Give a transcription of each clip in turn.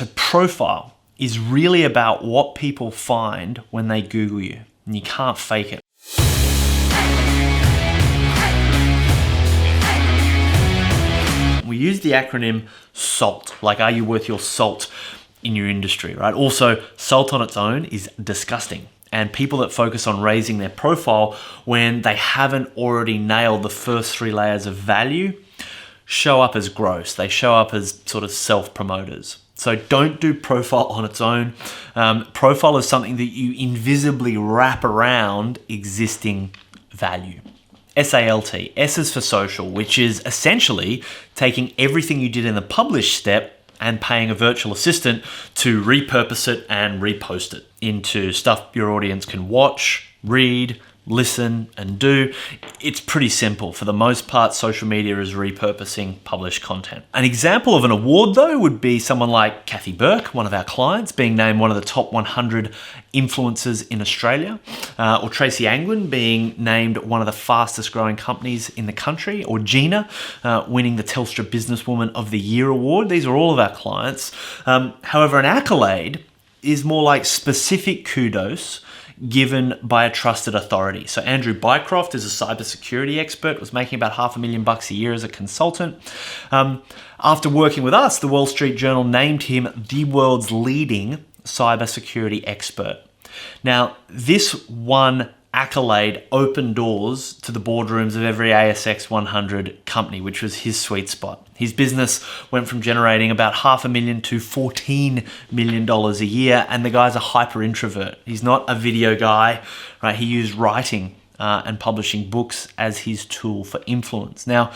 So profile is really about what people find when they Google you, and you can't fake it. We use the acronym SALT, like are you worth your salt in your industry, right? Also, salt on its own is disgusting. And people that focus on raising their profile when they haven't already nailed the first 3 layers of value show up as gross. They show up as sort of self-promoters. So don't do profile on its own. Profile is something that you invisibly wrap around existing value. SALT, S is for social, which is essentially taking everything you did in the publish step and paying a virtual assistant to repurpose it and repost it into stuff your audience can watch, read, listen, and do. It's pretty simple. For the most part, social media is repurposing published content. An example of an award, though, would be someone like Kathy Burke, one of our clients, being named one of the top 100 influencers in Australia, or Tracy Angwin being named one of the fastest growing companies in the country, or Gina winning the Telstra Businesswoman of the Year award. These are all of our clients. However, an accolade is more like specific kudos given by a trusted authority. So Andrew Bycroft is a cybersecurity expert, was making about $500,000 a year as a consultant. After working with us, the Wall Street Journal named him the world's leading cybersecurity expert. Now, this one accolade opened doors to the boardrooms of every ASX 100 company, which was his sweet spot. His business went from generating about $500,000 to $14 million a year, and the guy's a hyper introvert. He's not a video guy, right? He used writing and publishing books as his tool for influence. Now,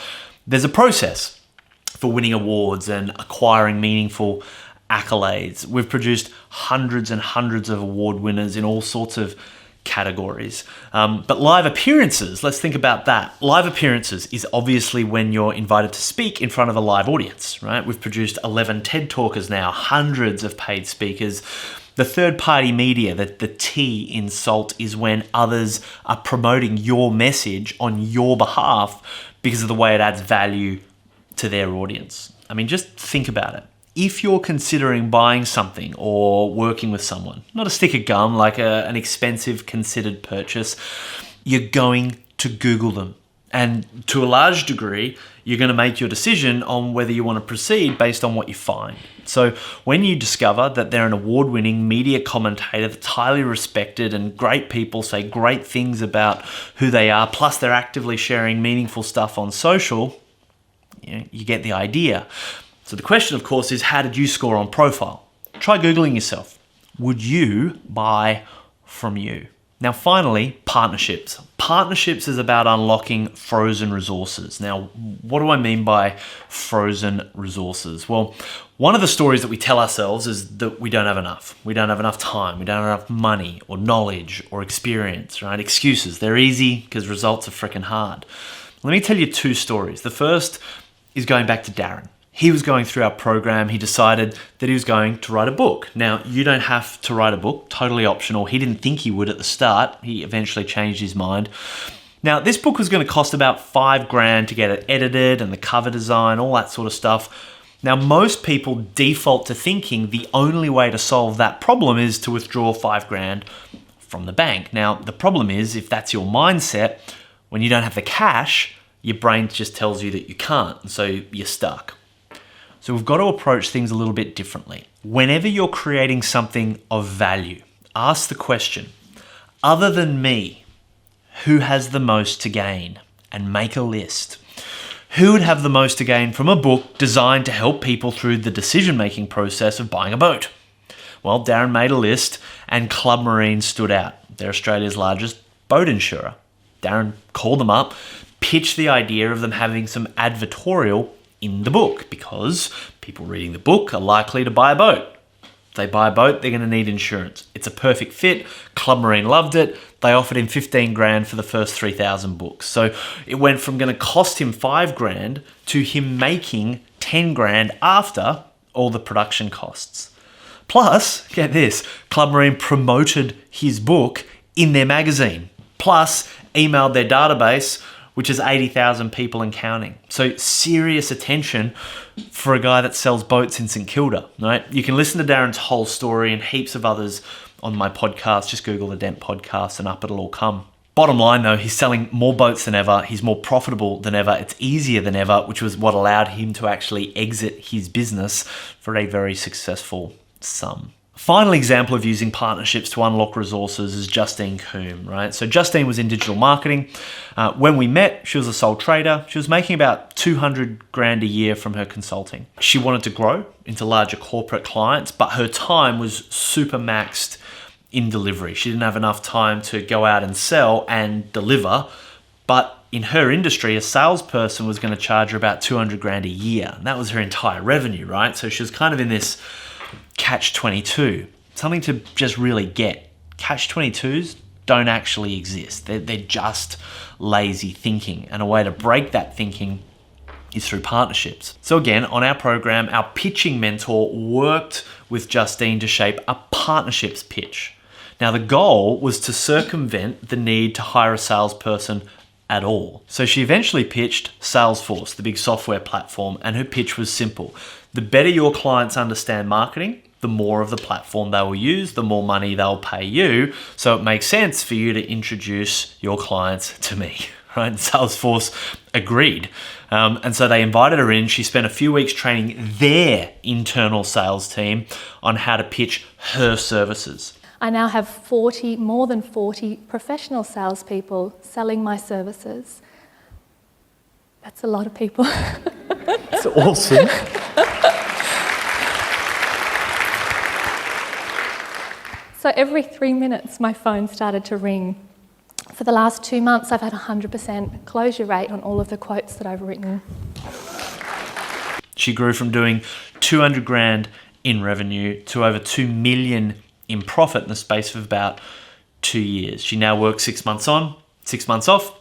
there's a process for winning awards and acquiring meaningful accolades. We've produced hundreds and hundreds of award winners in all sorts of categories. But live appearances, let's think about that. Live appearances is obviously when you're invited to speak in front of a live audience, right? We've produced 11 TED Talkers now, hundreds of paid speakers. The third-party media, the T in SALT, is when others are promoting your message on your behalf because of the way it adds value to their audience. I mean, just think about it. If you're considering buying something or working with someone, not a stick of gum, like an expensive considered purchase, you're going to Google them. And to a large degree, you're going to make your decision on whether you want to proceed based on what you find. So when you discover that they're an award-winning media commentator that's highly respected and great people say great things about who they are, plus they're actively sharing meaningful stuff on social, you get the idea. So the question, of course, is how did you score on profile? Try Googling yourself. Would you buy from you? Now, finally, partnerships. Partnerships is about unlocking frozen resources. Now, what do I mean by frozen resources? Well, one of the stories that we tell ourselves is that we don't have enough. We don't have enough time. We don't have enough money or knowledge or experience, right? Excuses. They're easy because results are freaking hard. Let me tell you 2 stories. The first is going back to Darren. He was going through our program. He decided that he was going to write a book. Now, you don't have to write a book, totally optional. He didn't think he would at the start. He eventually changed his mind. Now, this book was going to cost about $5,000 to get it edited and the cover design, all that sort of stuff. Now, most people default to thinking the only way to solve that problem is to withdraw $5,000 from the bank. Now, the problem is, if that's your mindset, when you don't have the cash, your brain just tells you that you can't, and so you're stuck. So we've got to approach things a little bit differently. Whenever you're creating something of value, ask the question, other than me, who has the most to gain? And make a list. Who would have the most to gain from a book designed to help people through the decision-making process of buying a boat? Well, Darren made a list and Club Marine stood out. They're Australia's largest boat insurer. Darren called them up, pitched the idea of them having some advertorial in the book because people reading the book are likely to buy a boat. If they buy a boat, they're going to need insurance. It's a perfect fit. Club Marine loved it. They offered him $15,000 for the first 3,000 books. So it went from going to cost him $5,000 to him making $10,000 after all the production costs. Plus, get this, Club Marine promoted his book in their magazine. Plus, emailed their database which is 80,000 people and counting. So serious attention for a guy that sells boats in St Kilda, right? You can listen to Darren's whole story and heaps of others on my podcast. Just Google the Dent podcast and up it'll all come. Bottom line though, he's selling more boats than ever. He's more profitable than ever. It's easier than ever, which was what allowed him to actually exit his business for a very successful sum. Final example of using partnerships to unlock resources is Justine Coombe, right? So Justine was in digital marketing. When we met, she was a sole trader. She was making about 200 grand a year from her consulting. She wanted to grow into larger corporate clients, but her time was super maxed in delivery. She didn't have enough time to go out and sell and deliver, but in her industry, a salesperson was going to charge her about 200 grand a year. And that was her entire revenue, right? So she was kind of in this catch-22, something to just really get. Catch-22s don't actually exist. They're just lazy thinking. And a way to break that thinking is through partnerships. So again, on our program, our pitching mentor worked with Justine to shape a partnerships pitch. Now the goal was to circumvent the need to hire a salesperson at all. So she eventually pitched Salesforce, the big software platform, and her pitch was simple. The better your clients understand marketing, the more of the platform they will use, the more money they'll pay you. So it makes sense for you to introduce your clients to me, right? And Salesforce agreed. And so they invited her in. She spent a few weeks training their internal sales team on how to pitch her services. I now have more than 40 professional salespeople selling my services. That's a lot of people. It's awesome. So every 3 minutes, my phone started to ring. For the last 2 months, I've had 100% closure rate on all of the quotes that I've written. She grew from doing 200 grand in revenue to over 2 million in profit in the space of about 2 years. She now works 6 months on, 6 months off,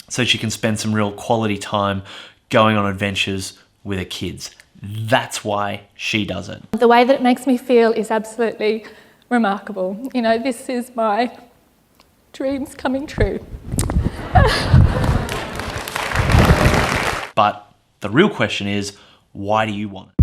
so she can spend some real quality time going on adventures with her kids. That's why she does it. The way that it makes me feel is absolutely remarkable. You know, this is my dreams coming true. But the real question is, why do you want it?